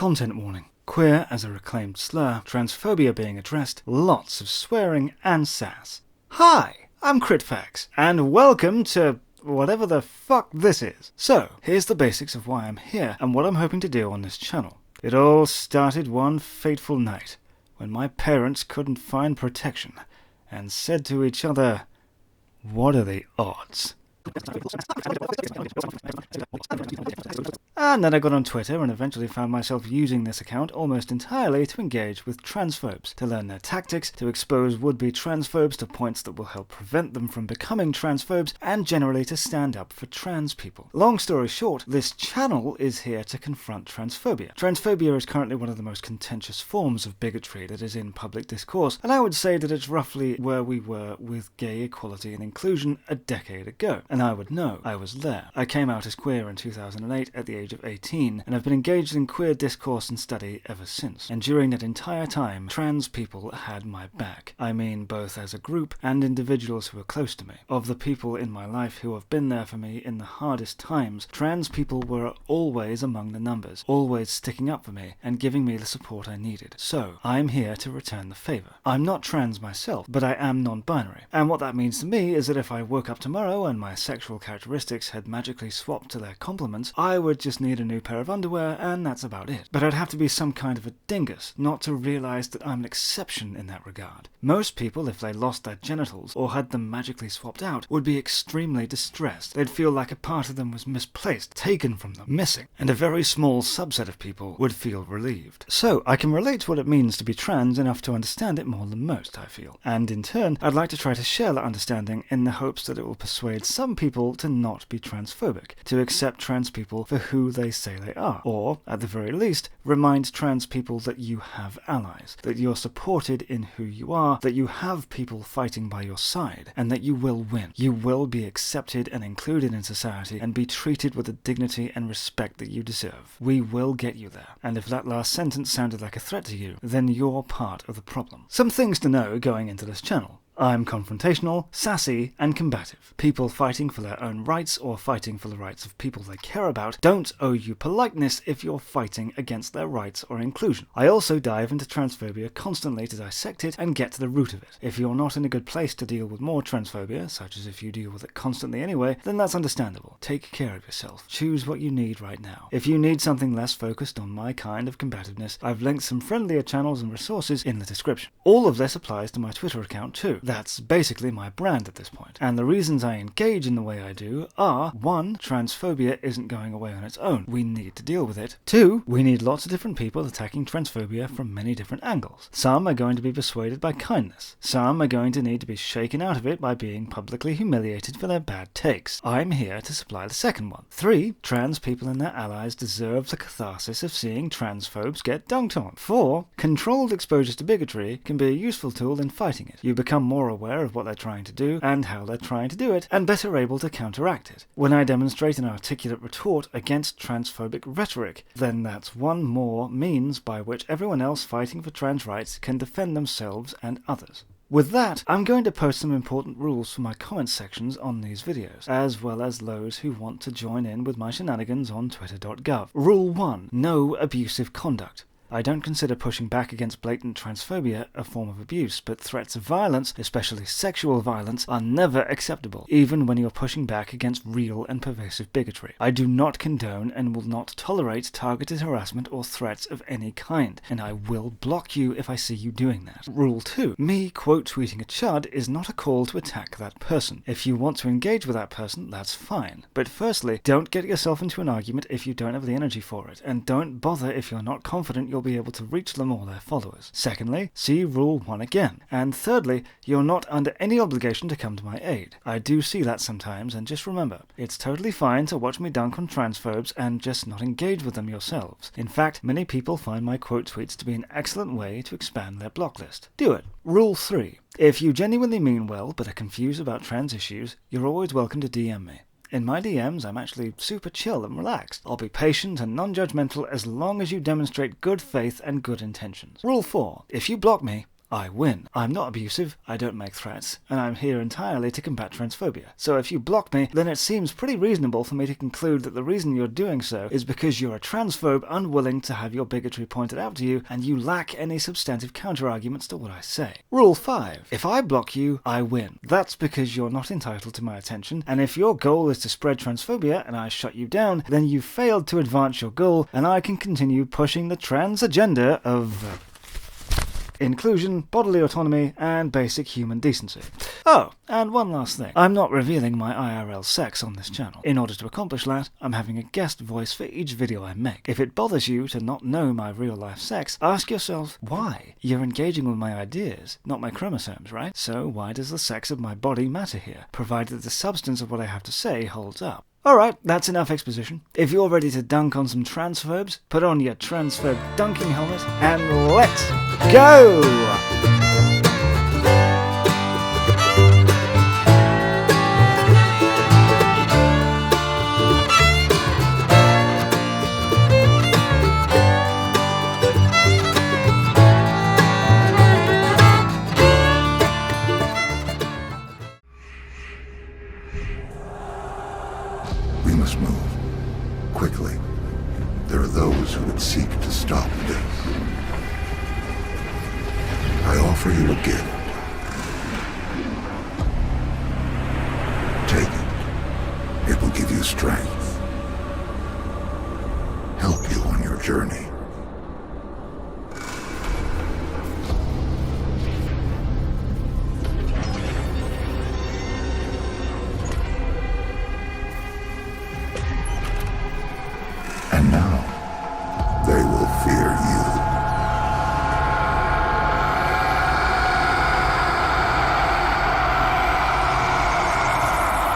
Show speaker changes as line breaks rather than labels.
Content warning. Queer as a reclaimed slur, transphobia being addressed, lots of swearing and sass. Hi, I'm CritFacts, and welcome to whatever the fuck this is. So, here's the basics of why I'm here and what I'm hoping to do on this channel. It all started one fateful night, when my parents couldn't find protection, and said to each other, "What are the odds?" And then I got on Twitter and eventually found myself using this account almost entirely to engage with transphobes, to learn their tactics, to expose would-be transphobes to points that will help prevent them from becoming transphobes, and generally to stand up for trans people. Long story short, this channel is here to confront transphobia. Transphobia is currently one of the most contentious forms of bigotry that is in public discourse, and I would say that it's roughly where we were with gay equality and inclusion a decade ago. And I would know, I was there. I came out as queer in 2008 at the age of 18, and have been engaged in queer discourse and study ever since. And during that entire time, trans people had my back. I mean both as a group and individuals who are close to me. Of the people in my life who have been there for me in the hardest times, trans people were always among the numbers, always sticking up for me and giving me the support I needed. So, I'm here to return the favor. I'm not trans myself, but I am non-binary. And what that means to me is that if I woke up tomorrow and my sexual characteristics had magically swapped to their complements, I would just need a new pair of underwear, and that's about it. But I'd have to be some kind of a dingus not to realize that I'm an exception in that regard. Most people, if they lost their genitals or had them magically swapped out, would be extremely distressed. They'd feel like a part of them was misplaced, taken from them, missing. And a very small subset of people would feel relieved. So, I can relate to what it means to be trans enough to understand it more than most, I feel. And in turn, I'd like to try to share that understanding in the hopes that it will persuade some people to not be transphobic, to accept trans people for who they say they are, or, at the very least, remind trans people that you have allies, that you're supported in who you are, that you have people fighting by your side, and that you will win. You will be accepted and included in society and be treated with the dignity and respect that you deserve. We will get you there. And if that last sentence sounded like a threat to you, then you're part of the problem. Some things to know going into this channel. I'm confrontational, sassy, and combative. People fighting for their own rights or fighting for the rights of people they care about don't owe you politeness if you're fighting against their rights or inclusion. I also dive into transphobia constantly to dissect it and get to the root of it. If you're not in a good place to deal with more transphobia, such as if you deal with it constantly anyway, then that's understandable. Take care of yourself. Choose what you need right now. If you need something less focused on my kind of combativeness, I've linked some friendlier channels and resources in the description. All of this applies to my Twitter account too. That's basically my brand at this point. And the reasons I engage in the way I do are: 1. Transphobia isn't going away on its own. We need to deal with it. 2. We need lots of different people attacking transphobia from many different angles. Some are going to be persuaded by kindness. Some are going to need to be shaken out of it by being publicly humiliated for their bad takes. I'm here to supply the second one. 3. Trans people and their allies deserve the catharsis of seeing transphobes get dunked on. 4. Controlled exposure to bigotry can be a useful tool in fighting it. You become more aware of what they're trying to do and how they're trying to do it, and better able to counteract it. When I demonstrate an articulate retort against transphobic rhetoric, then that's one more means by which everyone else fighting for trans rights can defend themselves and others. With that, I'm going to post some important rules for my comments sections on these videos, as well as those who want to join in with my shenanigans on twitter.gov. Rule 1. No abusive conduct. I don't consider pushing back against blatant transphobia a form of abuse, but threats of violence, especially sexual violence, are never acceptable, even when you're pushing back against real and pervasive bigotry. I do not condone and will not tolerate targeted harassment or threats of any kind, and I will block you if I see you doing that. Rule 2. Me quote-tweeting a chud is not a call to attack that person. If you want to engage with that person, that's fine. But firstly, don't get yourself into an argument if you don't have the energy for it, and don't bother if you're not confident you'll be able to reach them or their followers. Secondly, see Rule 1 again. And thirdly, you're not under any obligation to come to my aid. I do see that sometimes, and just remember, it's totally fine to watch me dunk on transphobes and just not engage with them yourselves. In fact, many people find my quote tweets to be an excellent way to expand their block list. Do it. Rule 3. If you genuinely mean well but are confused about trans issues, you're always welcome to DM me. In my DMs, I'm actually super chill and relaxed. I'll be patient and non-judgmental as long as you demonstrate good faith and good intentions. Rule 4. If you block me, I win. I'm not abusive, I don't make threats, and I'm here entirely to combat transphobia. So if you block me, then it seems pretty reasonable for me to conclude that the reason you're doing so is because you're a transphobe unwilling to have your bigotry pointed out to you, and you lack any substantive counter-arguments to what I say. Rule 5. If I block you, I win. That's because you're not entitled to my attention, and if your goal is to spread transphobia and I shut you down, then you've failed to advance your goal, and I can continue pushing the trans agenda of inclusion, bodily autonomy, and basic human decency. Oh, and one last thing. I'm not revealing my IRL sex on this channel. In order to accomplish that, I'm having a guest voice for each video I make. If it bothers you to not know my real-life sex, ask yourself why. You're engaging with my ideas, not my chromosomes, right? So why does the sex of my body matter here, provided the substance of what I have to say holds up? Alright, that's enough exposition. If you're ready to dunk on some transphobes, put on your transphobe dunking helmet, and let's go!
We must move quickly. There are those who would seek to stop this. I offer you a gift. Take it. It will give you strength. Help you on your journey. And now, they will fear you.